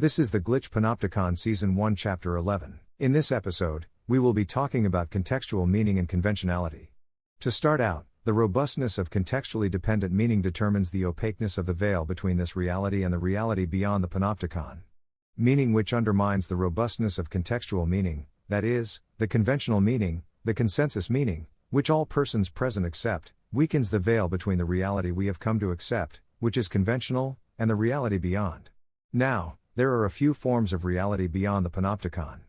This is the Glitch Panopticon Season 1 Chapter 11. In this episode, we will be talking about contextual meaning and conventionality. To start out, the robustness of contextually dependent meaning determines the opaqueness of the veil between this reality and the reality beyond the Panopticon. Meaning which undermines the robustness of contextual meaning, that is, the conventional meaning, the consensus meaning, which all persons present accept, weakens the veil between the reality we have come to accept, which is conventional, and the reality beyond. Now, there are a few forms of reality beyond the Panopticon.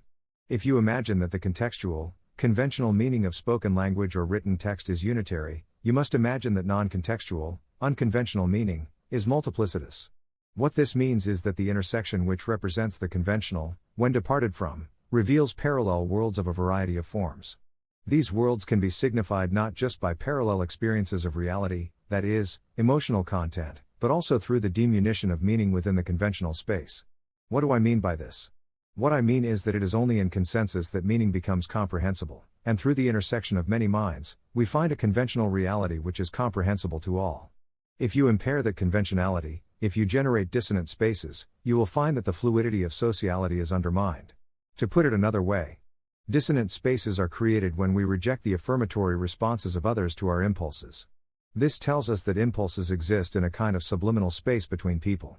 If you imagine that the contextual, conventional meaning of spoken language or written text is unitary, you must imagine that non-contextual, unconventional meaning, is multiplicitous. What this means is that the intersection which represents the conventional, when departed from, reveals parallel worlds of a variety of forms. These worlds can be signified not just by parallel experiences of reality, that is, emotional content, but also through the diminution of meaning within the conventional space. What do I mean by this? What I mean is that it is only in consensus that meaning becomes comprehensible, and through the intersection of many minds, we find a conventional reality which is comprehensible to all. If you impair that conventionality, if you generate dissonant spaces, you will find that the fluidity of sociality is undermined. To put it another way, dissonant spaces are created when we reject the affirmatory responses of others to our impulses. This tells us that impulses exist in a kind of subliminal space between people.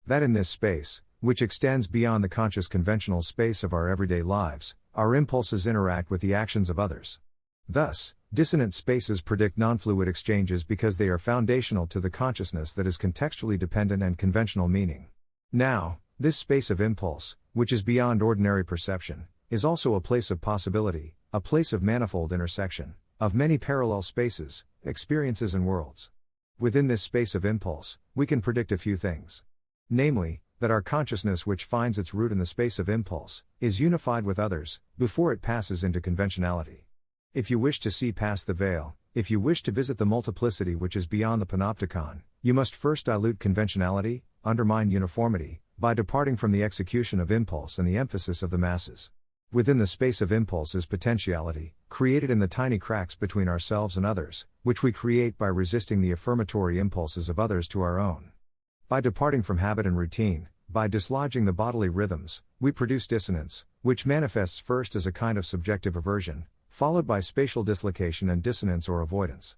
That in this space, which extends beyond the conscious conventional space of our everyday lives, our impulses interact with the actions of others. Thus, dissonant spaces predict non-fluid exchanges because they are foundational to the consciousness that is contextually dependent and conventional meaning. Now, this space of impulse, which is beyond ordinary perception, is also a place of possibility, a place of manifold intersection, of many parallel spaces, experiences and worlds. Within this space of impulse, we can predict a few things. Namely, that our consciousness which finds its root in the space of impulse, is unified with others, before it passes into conventionality. If you wish to see past the veil, if you wish to visit the multiplicity which is beyond the Panopticon, you must first dilute conventionality, undermine uniformity, by departing from the execution of impulse and the emphasis of the masses. Within the space of impulse is potentiality, created in the tiny cracks between ourselves and others, which we create by resisting the affirmatory impulses of others to our own. By departing from habit and routine, by dislodging the bodily rhythms, we produce dissonance, which manifests first as a kind of subjective aversion, followed by spatial dislocation and dissonance or avoidance.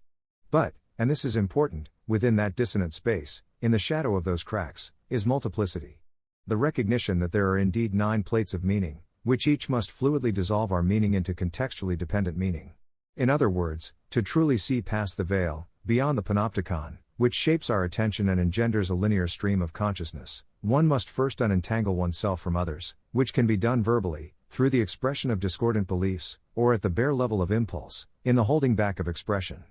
But, and this is important, within that dissonant space, in the shadow of those cracks, is multiplicity. The recognition that there are indeed 9 plates of meaning, which each must fluidly dissolve our meaning into contextually dependent meaning. In other words, to truly see past the veil, beyond the Panopticon, which shapes our attention and engenders a linear stream of consciousness, one must first unentangle oneself from others, which can be done verbally, through the expression of discordant beliefs, or at the bare level of impulse, in the holding back of expression.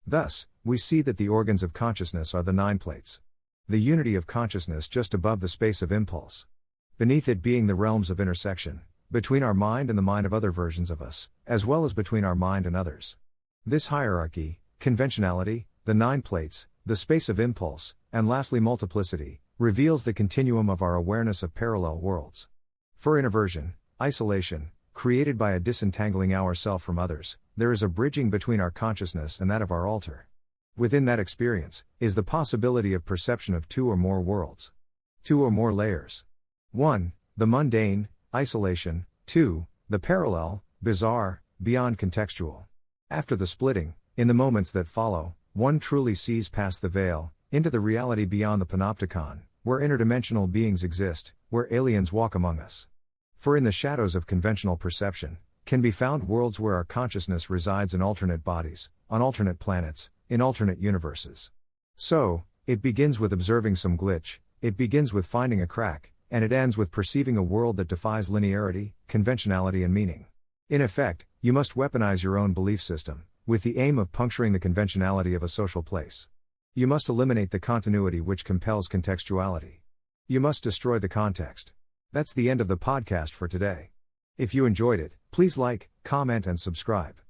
Thus, we see that the organs of consciousness are the 9 plates. The unity of consciousness just above the space of impulse. Beneath it being the realms of intersection, between our mind and the mind of other versions of us, as well as between our mind and others. This hierarchy, conventionality, the 9 plates, the space of impulse, and lastly multiplicity, reveals the continuum of our awareness of parallel worlds. For introversion, isolation, created by a disentangling ourself from others, there is a bridging between our consciousness and that of our alter. Within that experience, is the possibility of perception of 2 or more worlds. 2 or more layers. 1. The mundane, isolation. 2. The parallel, bizarre, beyond contextual. After the splitting, in the moments that follow, one truly sees past the veil, into the reality beyond the Panopticon, where interdimensional beings exist, where aliens walk among us. For in the shadows of conventional perception, can be found worlds where our consciousness resides in alternate bodies, on alternate planets, in alternate universes. So, it begins with observing some glitch, it begins with finding a crack, and it ends with perceiving a world that defies linearity, conventionality and meaning. In effect, you must weaponize your own belief system, with the aim of puncturing the conventionality of a social place. You must eliminate the continuity which compels contextuality. You must destroy the context. That's the end of the podcast for today. If you enjoyed it, please like, comment and subscribe.